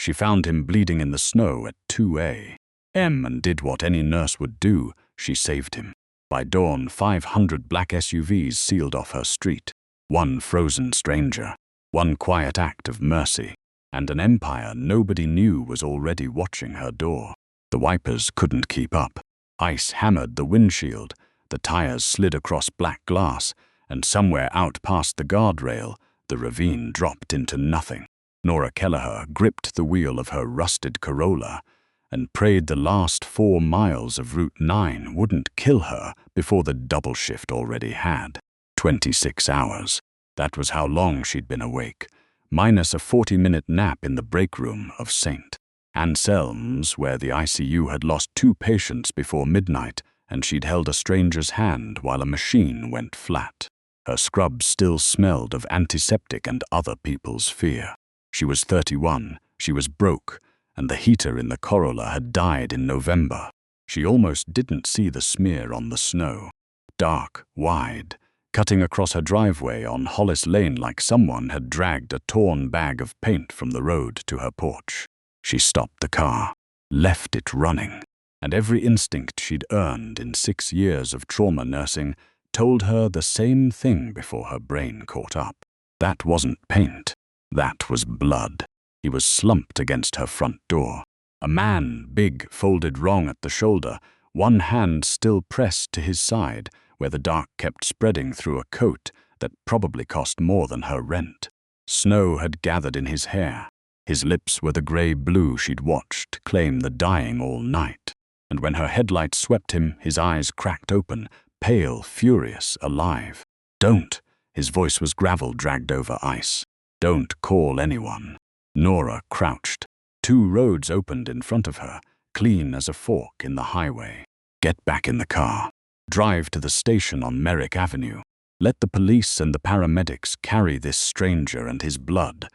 She found him bleeding in the snow at 2 a.m. and did what any nurse would do. She saved him. By dawn, 500 black SUVs sealed off her street. One frozen stranger, one quiet act of mercy, and an empire nobody knew was already watching her door. The wipers couldn't keep up. Ice hammered the windshield, the tires slid across black glass, and somewhere out past the guardrail, the ravine dropped into nothing. Nora Kelleher gripped the wheel of her rusted Corolla and prayed the last 4 miles of Route 9 wouldn't kill her before the double shift already had. 26 hours. That was how long she'd been awake, minus a 40-minute nap in the break room of St. Anselm's, where the ICU had lost 2 patients before midnight, and she'd held a stranger's hand while a machine went flat. Her scrubs still smelled of antiseptic and other people's fear. She was 31, she was broke, and the heater in the Corolla had died in November. She almost didn't see the smear on the snow. Dark, wide, cutting across her driveway on Hollis Lane like someone had dragged a torn bag of paint from the road to her porch. She stopped the car, left it running, and every instinct she'd earned in 6 years of trauma nursing told her the same thing before her brain caught up. That wasn't paint. That was blood. He was slumped against her front door. A man, big, folded wrong at the shoulder, one hand still pressed to his side, where the dark kept spreading through a coat that probably cost more than her rent. Snow had gathered in his hair. His lips were the grey-blue she'd watched claim the dying all night. And when her headlights swept him, his eyes cracked open, pale, furious, alive. "Don't!" His voice was gravel dragged over ice. "Don't call anyone." Nora crouched. 2 roads opened in front of her, clean as a fork in the highway. Get back in the car. Drive to the station on Merrick Avenue. Let the police and the paramedics carry this stranger and his blood,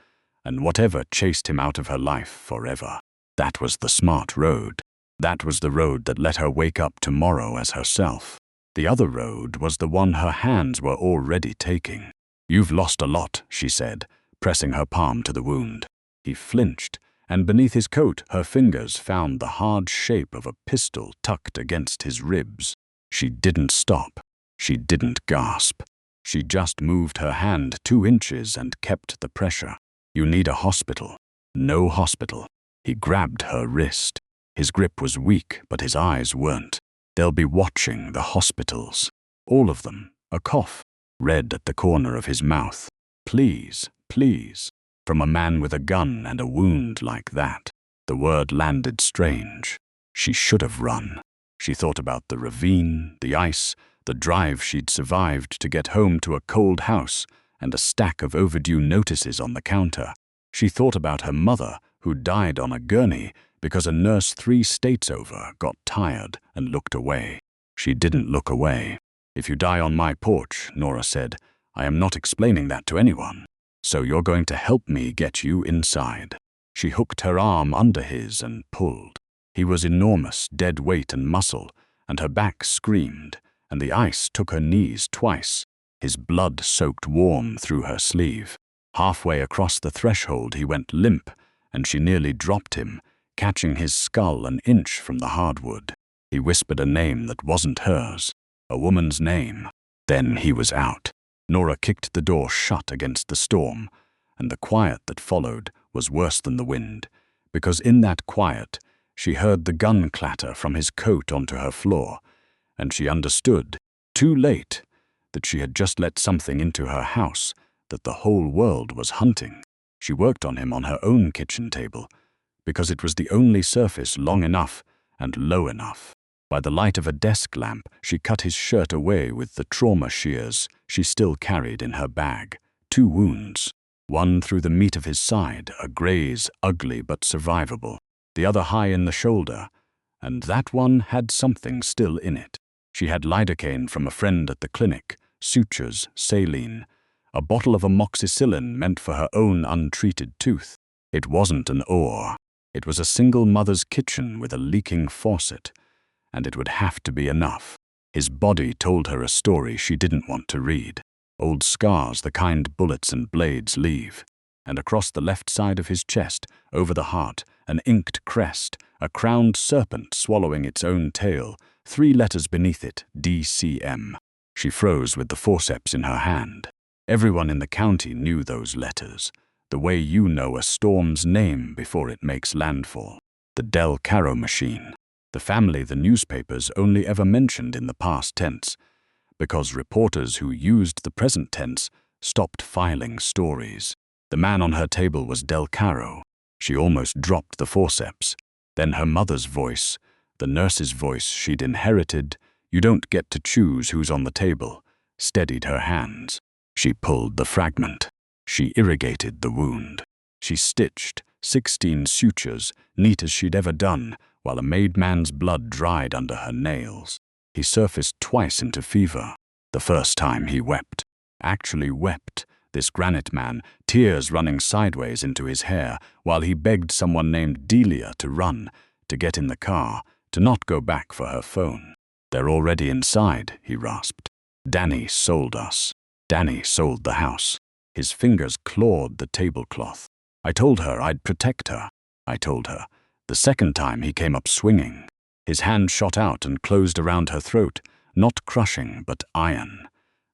and whatever chased him out of her life forever. That was the smart road. That was the road that let her wake up tomorrow as herself. The other road was the one her hands were already taking. "You've lost a lot," she said, pressing her palm to the wound. He flinched, and beneath his coat her fingers found the hard shape of a pistol tucked against his ribs. She didn't stop. She didn't gasp. She just moved her hand 2 inches and kept the pressure. "You need a hospital." "No hospital." He grabbed her wrist. His grip was weak, but his eyes weren't. "They'll be watching the hospitals. All of them." A cough, red at the corner of his mouth. "Please, please." From a man with a gun and a wound like that. The word landed strange. She should have run. She thought about the ravine, the ice, the drive she'd survived to get home to a cold house, and a stack of overdue notices on the counter. She thought about her mother, who died on a gurney because a nurse 3 states over got tired and looked away. She didn't look away. "If you die on my porch," Nora said, "I am not explaining that to anyone. So you're going to help me get you inside." She hooked her arm under his and pulled. He was enormous, dead weight and muscle, and her back screamed, and the ice took her knees twice. His blood soaked warm through her sleeve. Halfway across the threshold he went limp, and she nearly dropped him, catching his skull an inch from the hardwood. He whispered a name that wasn't hers, a woman's name. Then he was out. Nora kicked the door shut against the storm, and the quiet that followed was worse than the wind, because in that quiet she heard the gun clatter from his coat onto her floor, and she understood, too late, that she had just let something into her house that the whole world was hunting. She worked on him on her own kitchen table, because it was the only surface long enough and low enough. By the light of a desk lamp, she cut his shirt away with the trauma shears she still carried in her bag. 2 wounds. One through the meat of his side, a graze, ugly but survivable. The other high in the shoulder, and that one had something still in it. She had lidocaine from a friend at the clinic, sutures, saline, a bottle of amoxicillin meant for her own untreated tooth. It wasn't an oar. It was a single mother's kitchen with a leaking faucet, and it would have to be enough. His body told her a story she didn't want to read. Old scars, the kind bullets and blades leave. and across the left side of his chest, over the heart, an inked crest, a crowned serpent swallowing its own tail, 3 letters beneath it, DCM. She froze with the forceps in her hand. Everyone in the county knew those letters, the way you know a storm's name before it makes landfall. The Del Caro machine. The family the newspapers only ever mentioned in the past tense, because reporters who used the present tense stopped filing stories. The man on her table was Del Caro. She almost dropped the forceps. Then her mother's voice, the nurse's voice she'd inherited, "You don't get to choose who's on the table," steadied her hands. She pulled the fragment. She irrigated the wound. She stitched 16 sutures, neat as she'd ever done, while a made man's blood dried under her nails. He surfaced twice into fever. The first time he wept. Actually wept, this granite man, tears running sideways into his hair, while he begged someone named Delia to run, to get in the car, to not go back for her phone. "They're already inside," he rasped. "Danny sold us. Danny sold the house." His fingers clawed the tablecloth. "I told her I'd protect her. I told her." The second time he came up swinging. His hand shot out and closed around her throat, not crushing but iron.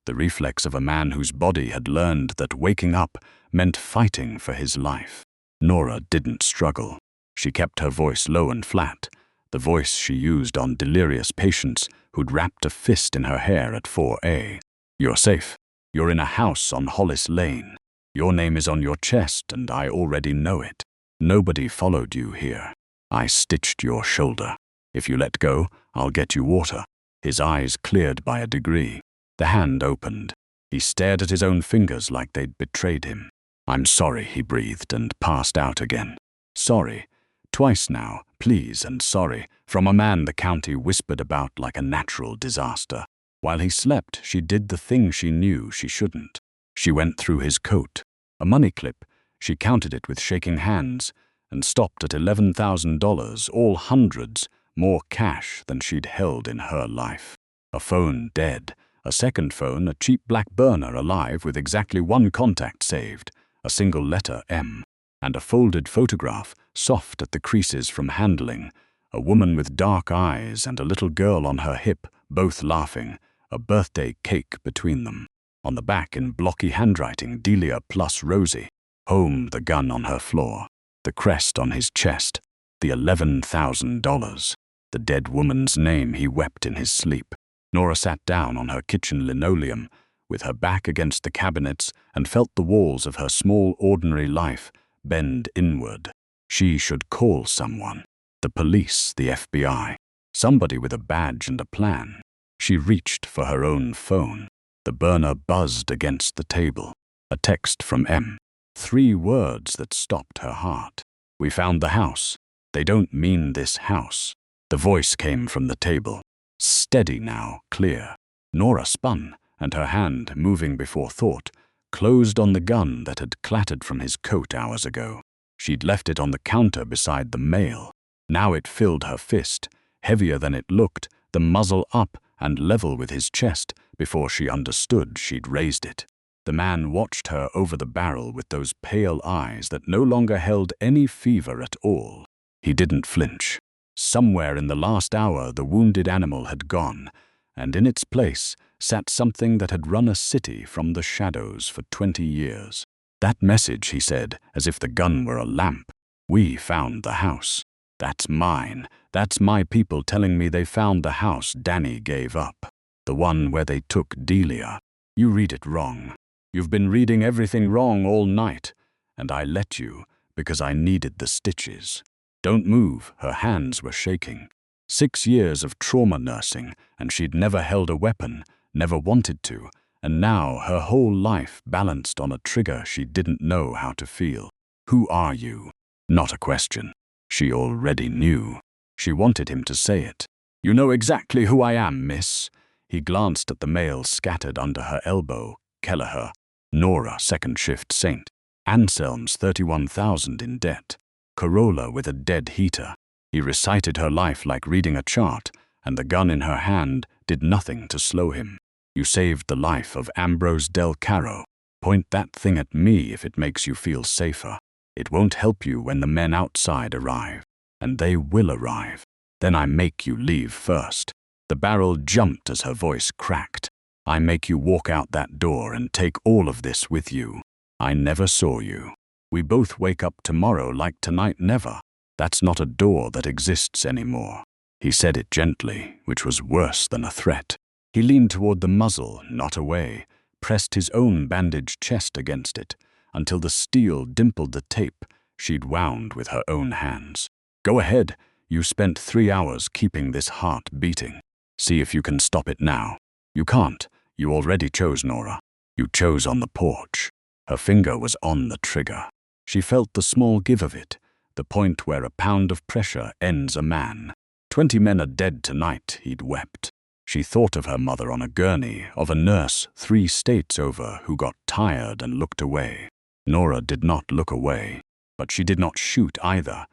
The reflex of a man whose body had learned that waking up meant fighting for his life. Nora didn't struggle. She kept her voice low and flat, the voice she used on delirious patients who'd wrapped a fist in her hair at 4A. "You're safe. You're in a house on Hollis Lane. Your name is on your chest, and I already know it. Nobody followed you here. I stitched your shoulder. If you let go, I'll get you water." His eyes cleared by a degree. The hand opened. He stared at his own fingers like they'd betrayed him. "I'm sorry," he breathed and passed out again. "Sorry. Twice now, please and sorry," from a man the county whispered about like a natural disaster. While he slept, she did the thing she knew she shouldn't. She went through his coat. A money clip. She counted it with shaking hands and stopped at $11,000, all hundreds, more cash than she'd held in her life. A phone dead. A second phone, a cheap black burner, alive with exactly 1 contact saved, a single letter M, and a folded photograph, soft at the creases from handling, a woman with dark eyes and a little girl on her hip, both laughing, a birthday cake between them. On the back in blocky handwriting, Delia plus Rosie. Home, the gun on her floor, the crest on his chest, the $11,000, the dead woman's name he wept in his sleep. Nora sat down on her kitchen linoleum, with her back against the cabinets, and felt the walls of her small, ordinary life bend inward. She should call someone. The police, the FBI. Somebody with a badge and a plan. She reached for her own phone. The burner buzzed against the table. A text from M. 3 words that stopped her heart. "We found the house. They don't mean this house." The voice came from the table. Steady now, clear. Nora spun, and her hand, moving before thought, closed on the gun that had clattered from his coat hours ago. She'd left it on the counter beside the mail. Now it filled her fist, heavier than it looked, the muzzle up and level with his chest, before she understood she'd raised it. The man watched her over the barrel with those pale eyes that no longer held any fever at all. He didn't flinch. Somewhere in the last hour the wounded animal had gone, and in its place sat something that had run a city from the shadows for 20 years. "That message," he said, as if the gun were a lamp. "We found the house. That's mine. That's my people telling me they found the house Danny gave up. The one where they took Delia. You read it wrong. You've been reading everything wrong all night, and I let you because I needed the stitches. Don't move," her hands were shaking. 6 years of trauma nursing, and she'd never held a weapon, never wanted to, and now her whole life balanced on a trigger she didn't know how to feel. "Who are you?" Not a question. She already knew. She wanted him to say it. "You know exactly who I am, miss." He glanced at the mail scattered under her elbow. Kelleher. Nora, second shift saint. Anselm's 31,000 in debt. Corolla with a dead heater. He recited her life like reading a chart, and the gun in her hand did nothing to slow him. "You saved the life of Ambrose Del Caro." Point that thing at me if it makes you feel safer. It won't help you when the men outside arrive. And they will arrive. Then I make you leave first." The barrel jumped as her voice cracked. "I make you walk out that door and take all of this with you. I never saw you. We both wake up tomorrow like tonight never. That's not a door that exists anymore." He said it gently, which was worse than a threat. He leaned toward the muzzle, not away, pressed his own bandaged chest against it, until the steel dimpled the tape she'd wound with her own hands. "Go ahead. You spent 3 hours keeping this heart beating. See if you can stop it now. You can't. You already chose, Nora. You chose on the porch." Her finger was on the trigger. She felt the small give of it, the point where a pound of pressure ends a man. 20 men are dead tonight, he'd wept. She thought of her mother on a gurney, of a nurse 3 states over who got tired and looked away. Nora did not look away, but she did not shoot either,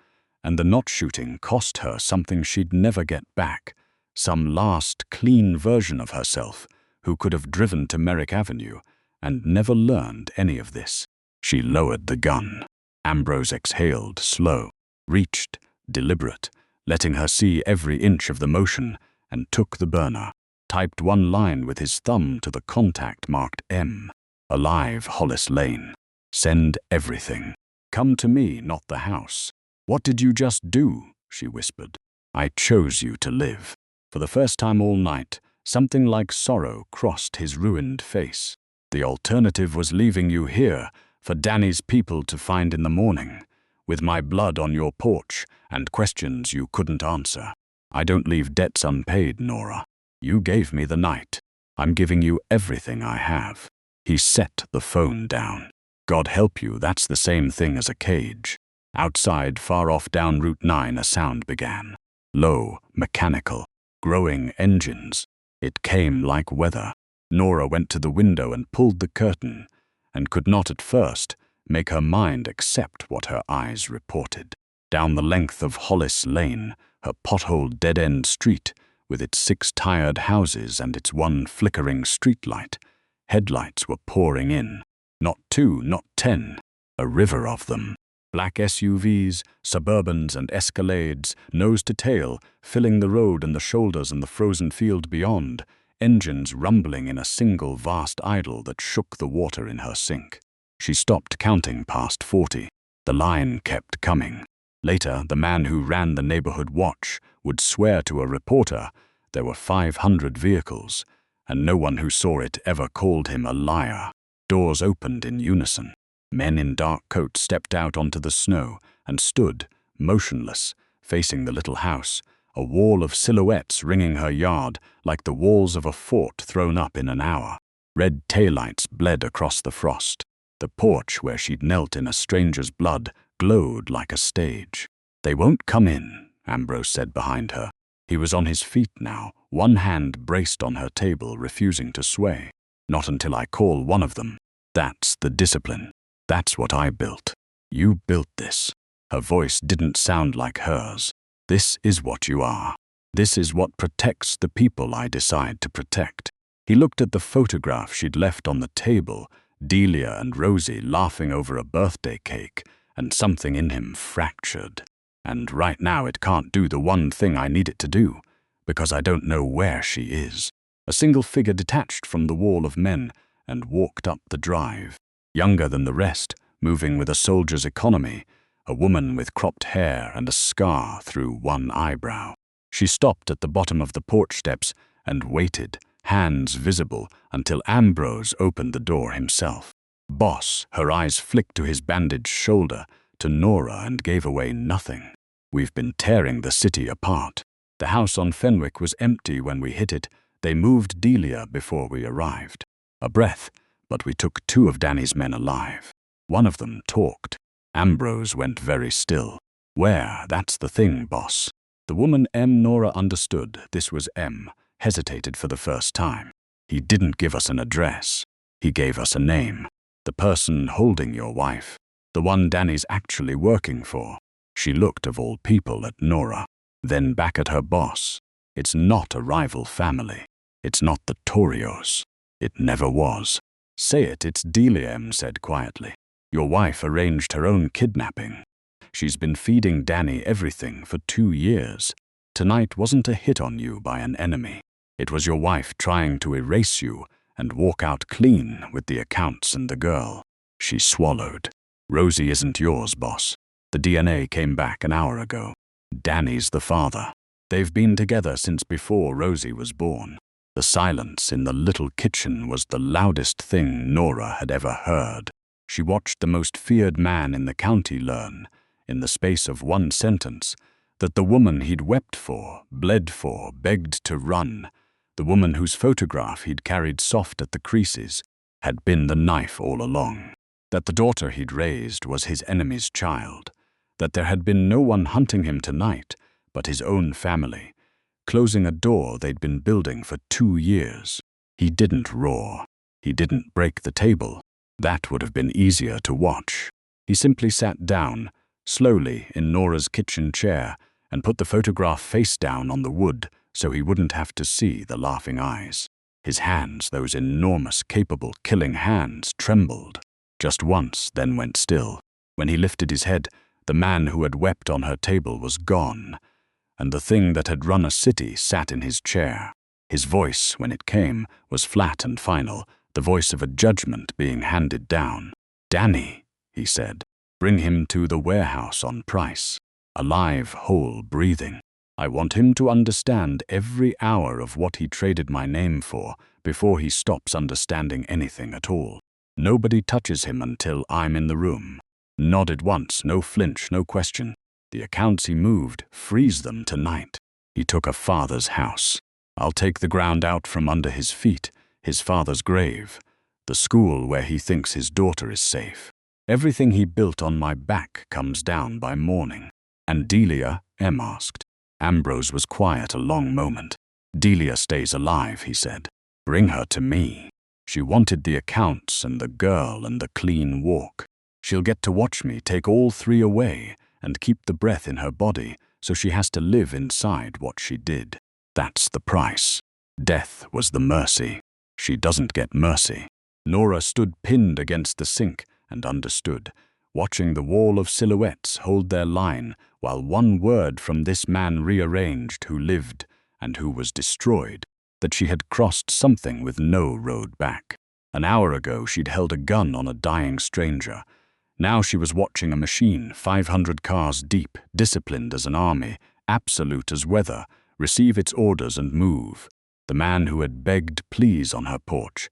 and the not shooting cost her something she'd never get back, some last clean version of herself who could have driven to Merrick Avenue and never learned any of this. She lowered the gun. Ambrose exhaled, slow, reached, deliberate, letting her see every inch of the motion, and took the burner, typed one line with his thumb to the contact marked M. "Alive, Hollis Lane. Send everything. Come to me, not the house." "What did you just do?" she whispered. "I chose you to live." For the first time all night, something like sorrow crossed his ruined face. "The alternative was leaving you here for Danny's people to find in the morning, with my blood on your porch and questions you couldn't answer. I don't leave debts unpaid, Nora. You gave me the night. I'm giving you everything I have." He set the phone down. "God help you, that's the same thing as a cage." Outside, far off down Route 9, a sound began. Low, mechanical, growing engines. It came like weather. Nora went to the window and pulled the curtain, and could not at first make her mind accept what her eyes reported. Down the length of Hollis Lane, her potholed dead-end street, with its 6 tired houses and its 1 flickering streetlight, headlights were pouring in. Not 2, not 10, a river of them. Black SUVs, Suburbans and Escalades, nose to tail, filling the road and the shoulders and the frozen field beyond, engines rumbling in a single vast idle that shook the water in her sink. She stopped counting past 40. The line kept coming. Later, the man who ran the neighborhood watch would swear to a reporter there were 500 vehicles, and no one who saw it ever called him a liar. Doors opened in unison. Men in dark coats stepped out onto the snow and stood, motionless, facing the little house, a wall of silhouettes ringing her yard like the walls of a fort thrown up in an hour. Red taillights bled across the frost. The porch where she'd knelt in a stranger's blood glowed like a stage. "They won't come in," Ambrose said behind her. He was on his feet now, one hand braced on her table, refusing to sway. "Not until I call one of them. That's the discipline. That's what I built. You built this." Her voice didn't sound like hers. "This is what you are. This is what protects the people I decide to protect." He looked at the photograph she'd left on the table, Delia and Rosie laughing over a birthday cake, and something in him fractured. "And right now it can't do the one thing I need it to do, because I don't know where she is." A single figure detached from the wall of men and walked up the drive. Younger than the rest, moving with a soldier's economy, a woman with cropped hair and a scar through one eyebrow. She stopped at the bottom of the porch steps and waited, hands visible, until Ambrose opened the door himself. "Boss," her eyes flicked to his bandaged shoulder, to Nora, and gave away nothing. "We've been tearing the city apart. The house on Fenwick was empty when we hit it. They moved Delia before we arrived. A breath, but we took 2 of Danny's men alive. One of them talked." Ambrose went very still. "Where? That's the thing, boss." The woman Nora understood. This was M, hesitated for the first time. "He didn't give us an address. He gave us a name. The person holding your wife. The one Danny's actually working for." She looked of all people at Nora, then back at her boss. "It's not a rival family. It's not the Torios. It never was." Say it, it's Delia, Em said quietly. Your wife arranged her own kidnapping. She's been feeding Danny everything for 2 years. Tonight wasn't a hit on you by an enemy. It was your wife trying to erase you and walk out clean with the accounts and the girl. She swallowed. Rosie isn't yours, boss. The DNA came back an hour ago. Danny's the father. They've been together since before Rosie was born. The silence in the little kitchen was the loudest thing Nora had ever heard. She watched the most feared man in the county learn, in the space of 1 sentence, that the woman he'd wept for, bled for, begged to run, the woman whose photograph he'd carried soft at the creases, had been the knife all along. That the daughter he'd raised was his enemy's child. That there had been no one hunting him tonight but his own family, closing a door they'd been building for 2 years. He didn't roar. He didn't break the table. That would have been easier to watch. He simply sat down, slowly, in Nora's kitchen chair and put the photograph face down on the wood so he wouldn't have to see the laughing eyes. His hands, those enormous, capable, killing hands, trembled. Just once, then went still. When he lifted his head, the man who had wept on her table was gone, and the thing that had run a city sat in his chair. His voice, when it came, was flat and final, the voice of a judgment being handed down. Danny, he said, bring him to the warehouse on Price. Alive, whole, breathing. I want him to understand every hour of what he traded my name for before he stops understanding anything at all. Nobody touches him until I'm in the room. Nodded once, no flinch, no question. The accounts he moved, freeze them tonight. He took a father's house. I'll take the ground out from under his feet, his father's grave, the school where he thinks his daughter is safe. Everything he built on my back comes down by morning. And Delia? Em asked. Ambrose was quiet a long moment. Delia stays alive, he said. Bring her to me. She wanted the accounts and the girl and the clean walk. She'll get to watch me take all 3 away and keep the breath in her body so she has to live inside what she did. That's the price. Death was the mercy. She doesn't get mercy. Nora stood pinned against the sink and understood, watching the wall of silhouettes hold their line while one word from this man rearranged who lived and who was destroyed, that she had crossed something with no road back. An hour ago she'd held a gun on a dying stranger. Now she was watching a machine 500 cars deep, disciplined as an army, absolute as weather, receive its orders and move. The man who had begged please on her porch,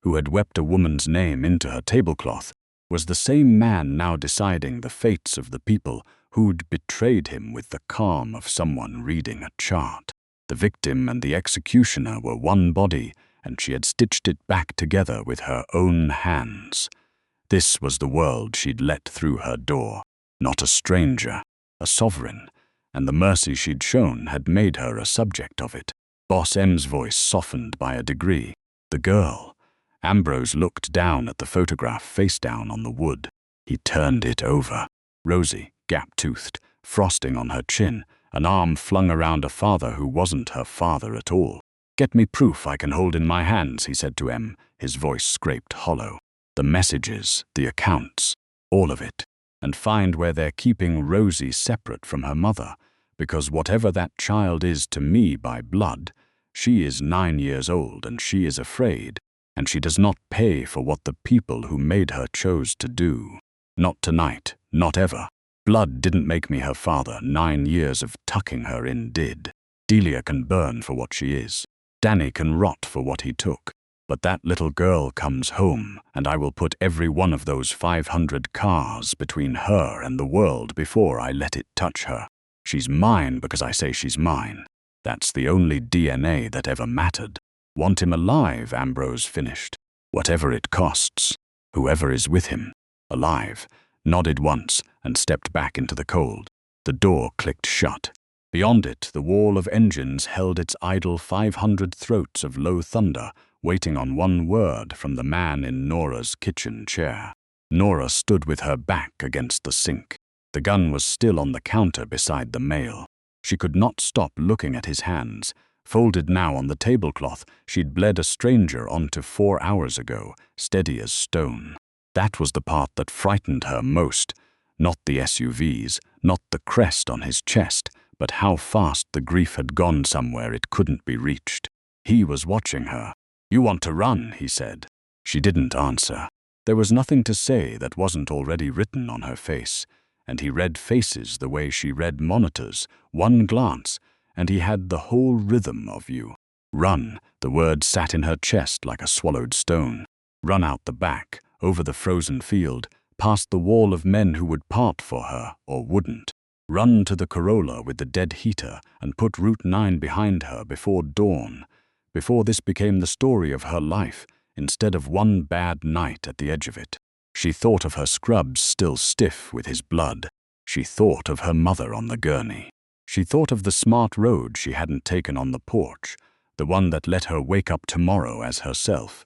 who had wept a woman's name into her tablecloth, was the same man now deciding the fates of the people who'd betrayed him with the calm of someone reading a chart. The victim and the executioner were one body, and she had stitched it back together with her own hands. This was the world she'd let through her door. Not a stranger, a sovereign, and the mercy she'd shown had made her a subject of it. Boss M's voice softened by a degree. The girl. Ambrose looked down at the photograph face down on the wood. He turned it over. Rosie, gap-toothed, frosting on her chin, an arm flung around a father who wasn't her father at all. Get me proof I can hold in my hands, he said to Em, his voice scraped hollow. The messages, the accounts, all of it. And find where they're keeping Rosie separate from her mother, because whatever that child is to me by blood, she is 9 years old and she is afraid, and she does not pay for what the people who made her chose to do. Not tonight, not ever. Blood didn't make me her father. 9 years of tucking her in did. Delia can burn for what she is. Danny can rot for what he took. But that little girl comes home, and I will put every one of those 500 cars between her and the world before I let it touch her. She's mine because I say she's mine. That's the only DNA that ever mattered. Want him alive, Ambrose finished. Whatever it costs. Whoever is with him. Alive. Nodded once and stepped back into the cold. The door clicked shut. Beyond it, the wall of engines held its idle 500 throats of low thunder, waiting on one word from the man in Nora's kitchen chair. Nora stood with her back against the sink. The gun was still on the counter beside the mail. She could not stop looking at his hands, folded now on the tablecloth she'd bled a stranger onto 4 hours ago, steady as stone. That was the part that frightened her most, not the SUVs, not the crest on his chest, but how fast the grief had gone somewhere it couldn't be reached. He was watching her. "You want to run," he said. She didn't answer. There was nothing to say that wasn't already written on her face, and he read faces the way she read monitors, one glance, and he had the whole rhythm of you. Run, the word sat in her chest like a swallowed stone. Run out the back, over the frozen field, past the wall of men who would part for her or wouldn't. Run to the Corolla with the dead heater and put Route 9 behind her before dawn, before this became the story of her life instead of one bad night at the edge of it. She thought of her scrubs still stiff with his blood. She thought of her mother on the gurney. She thought of the smart road she hadn't taken on the porch, the one that let her wake up tomorrow as herself,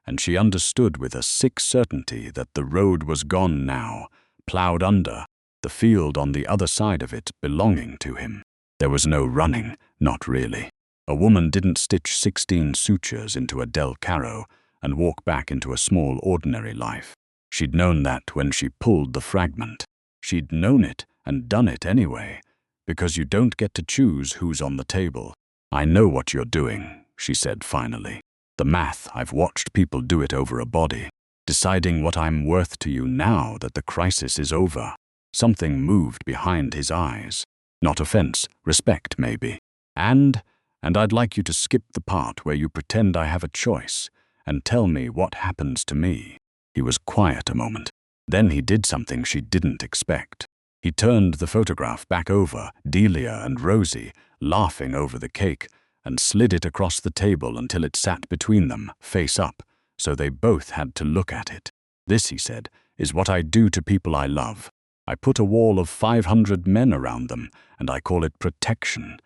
and she understood with a sick certainty that the road was gone now, plowed under, the field on the other side of it belonging to him. There was no running, not really. A woman didn't stitch 16 sutures into a Del Caro and walk back into a small ordinary life. She'd known that when she pulled the fragment. She'd known it and done it anyway, because you don't get to choose who's on the table. "I know what you're doing," she said finally. "The math, I've watched people do it over a body, deciding what I'm worth to you now that the crisis is over." Something moved behind his eyes. Not offense, respect maybe. And I'd like you to skip the part where you pretend I have a choice and tell me what happens to me." He was quiet a moment. Then he did something she didn't expect. He turned the photograph back over, Delia and Rosie, laughing over the cake, and slid it across the table until it sat between them, face up, so they both had to look at it. "This," he said, "is what I do to people I love. I put a wall of 500 men around them, and I call it protection.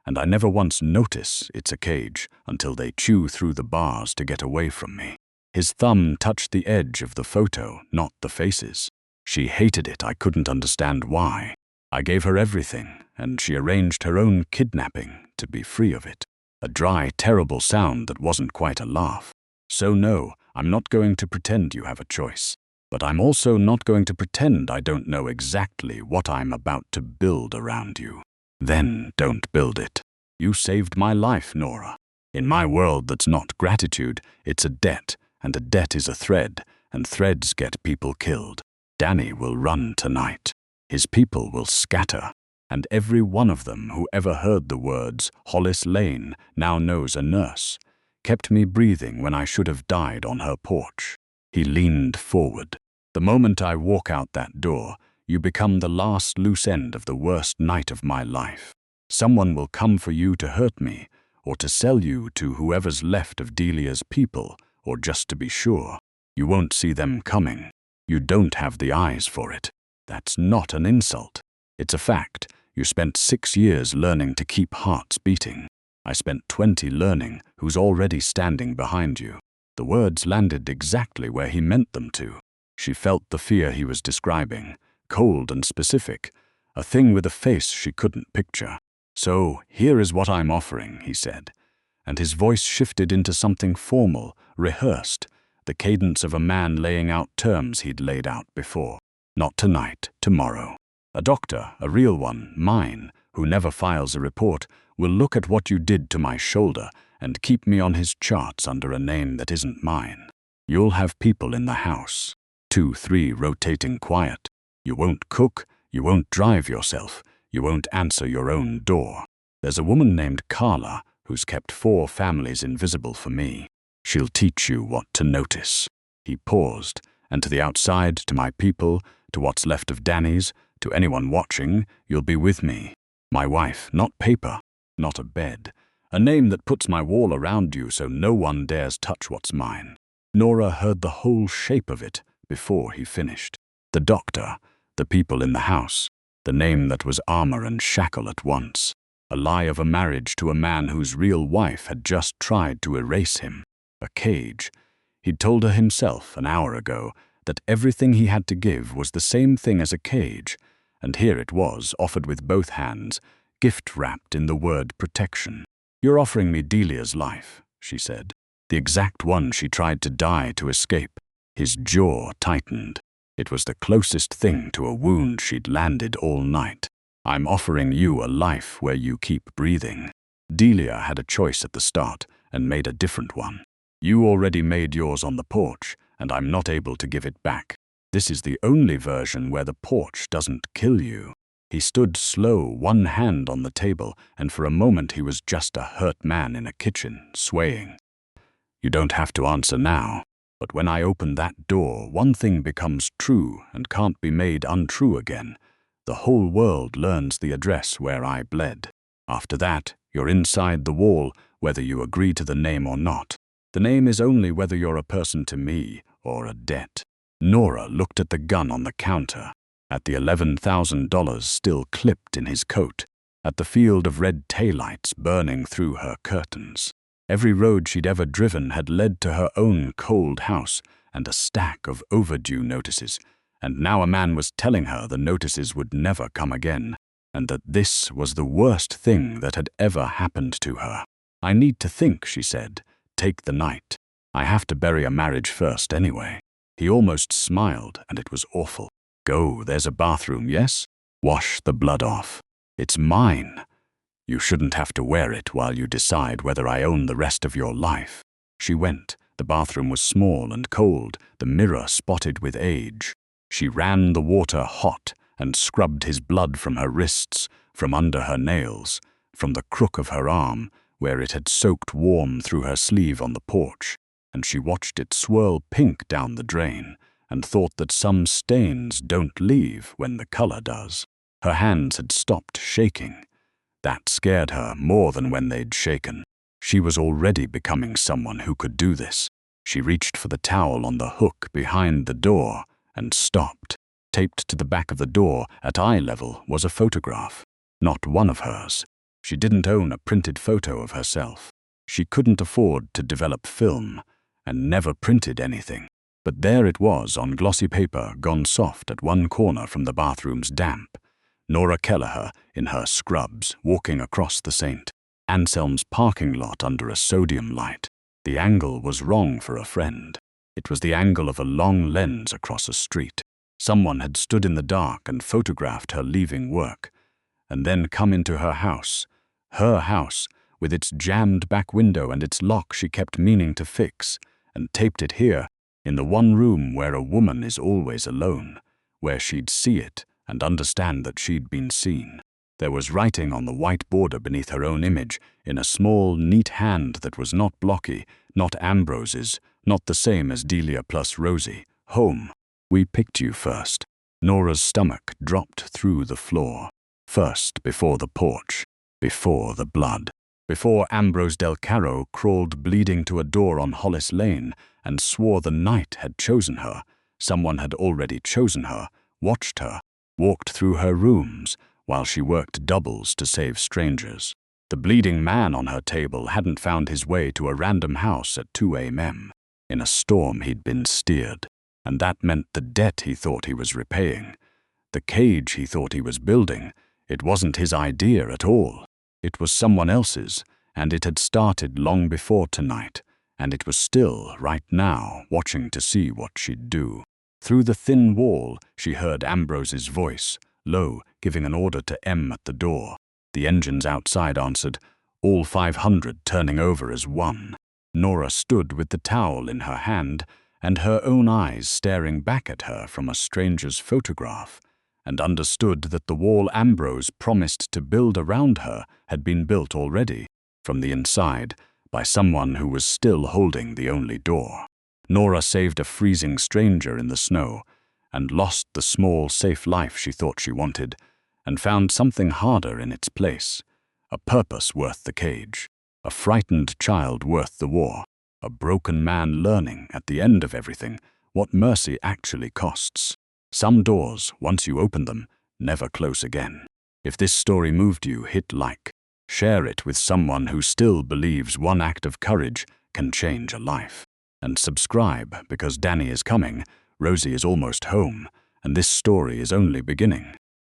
And I never once notice it's a cage until they chew through the bars to get away from me." His thumb touched the edge of the photo, not the faces. She hated it. I couldn't understand why. I gave her everything, and she arranged her own kidnapping to be free of it. A dry, terrible sound that wasn't quite a laugh. "So no, I'm not going to pretend you have a choice. But I'm also not going to pretend I don't know exactly what I'm about to build around you." "Then don't build it. You saved my life, Nora. In my world that's not gratitude, it's a debt, and a debt is a thread, and threads get people killed. Danny will run tonight. His people will scatter, and every one of them who ever heard the words Hollis Lane now knows a nurse, kept me breathing when I should have died on her porch." He leaned forward. "The moment I walk out that door, you become the last loose end of the worst night of my life. Someone will come for you to hurt me, or to sell you to whoever's left of Delia's people, or just to be sure. You won't see them coming. You don't have the eyes for it. That's not an insult. It's a fact. You spent 6 years learning to keep hearts beating. I spent 20 learning who's already standing behind you." The words landed exactly where he meant them to. She felt the fear he was describing, cold and specific, a thing with a face she couldn't picture. "So, here is what I'm offering," he said, and his voice shifted into something formal, rehearsed, the cadence of a man laying out terms he'd laid out before. "Not tonight, tomorrow. A doctor, a real one, mine, who never files a report, will look at what you did to my shoulder and keep me on his charts under a name that isn't mine. You'll have people in the house, 2, 3 rotating quiet. You won't cook, you won't drive yourself, you won't answer your own door. There's a woman named Carla who's kept 4 families invisible for me. She'll teach you what to notice." He paused, and to the outside, to my people, to what's left of Danny's, to anyone watching, you'll be with me. My wife, not paper, not a bed. A name that puts my wall around you so no one dares touch what's mine. Nora heard the whole shape of it before he finished. The doctor, the people in the house, the name that was armor and shackle at once. A lie of a marriage to a man whose real wife had just tried to erase him. A cage. He'd told her himself an hour ago that everything he had to give was the same thing as a cage, and here it was, offered with both hands, gift-wrapped in the word protection. "You're offering me Delia's life," she said. "The exact one she tried to die to escape." His jaw tightened. It was the closest thing to a wound she'd landed all night. "I'm offering you a life where you keep breathing." Delia had a choice at the start and made a different one. "You already made yours on the porch, and I'm not able to give it back. This is the only version where the porch doesn't kill you." He stood slow, one hand on the table, and for a moment he was just a hurt man in a kitchen, swaying. "You don't have to answer now, but when I open that door, one thing becomes true and can't be made untrue again. The whole world learns the address where I bled. After that, you're inside the wall, whether you agree to the name or not. The name is only whether you're a person to me or a debt." Nora looked at the gun on the counter, at the $11,000 still clipped in his coat, at the field of red taillights burning through her curtains. Every road she'd ever driven had led to her own cold house and a stack of overdue notices, and now a man was telling her the notices would never come again, and that this was the worst thing that had ever happened to her. "I need to think," she said. "Take the night. I have to bury a marriage first anyway." He almost smiled, and it was awful. "Go, there's a bathroom, yes? Wash the blood off. It's mine. You shouldn't have to wear it while you decide whether I own the rest of your life." She went. The bathroom was small and cold, the mirror spotted with age. She ran the water hot and scrubbed his blood from her wrists, from under her nails, from the crook of her arm, where it had soaked warm through her sleeve on the porch, and she watched it swirl pink down the drain, and thought that some stains don't leave when the color does. Her hands had stopped shaking. That scared her more than when they'd shaken. She was already becoming someone who could do this. She reached for the towel on the hook behind the door and stopped. Taped to the back of the door at eye level was a photograph. Not one of hers. She didn't own a printed photo of herself. She couldn't afford to develop film, and never printed anything. But there it was on glossy paper, gone soft at one corner from the bathroom's damp. Nora Kelleher, in her scrubs, walking across the St. Anselm's parking lot under a sodium light. The angle was wrong for a friend. It was the angle of a long lens across a street. Someone had stood in the dark and photographed her leaving work, and then come into her house, with its jammed back window and its lock she kept meaning to fix, and taped it here, in the one room where a woman is always alone, where she'd see it and understand that she'd been seen. There was writing on the white border beneath her own image, in a small, neat hand that was not blocky, not Ambrose's, not the same as Delia plus Rosie. "Home. We picked you first." Nora's stomach dropped through the floor. First, before the porch, before the blood. Before Ambrose Del Caro crawled bleeding to a door on Hollis Lane and swore the night had chosen her. Someone had already chosen her, watched her, walked through her rooms while she worked doubles to save strangers. The bleeding man on her table hadn't found his way to a random house at 2 a.m. In a storm he'd been steered, and that meant the debt he thought he was repaying. The cage he thought he was building, it wasn't his idea at all. It was someone else's, and it had started long before tonight, and it was still, right now, watching to see what she'd do. Through the thin wall, she heard Ambrose's voice, low, giving an order to M at the door. The engines outside answered, all 500 turning over as one. Nora stood with the towel in her hand, and her own eyes staring back at her from a stranger's photograph, and understood that the wall Ambrose promised to build around her had been built already, from the inside, by someone who was still holding the only door. Nora saved a freezing stranger in the snow, and lost the small, safe life she thought she wanted, and found something harder in its place, a purpose worth the cage, a frightened child worth the war, a broken man learning, at the end of everything, what mercy actually costs. Some doors, once you open them, never close again. If this story moved you, hit like. Share it with someone who still believes one act of courage can change a life. And subscribe, because Danny is coming, Rosie is almost home, and this story is only beginning.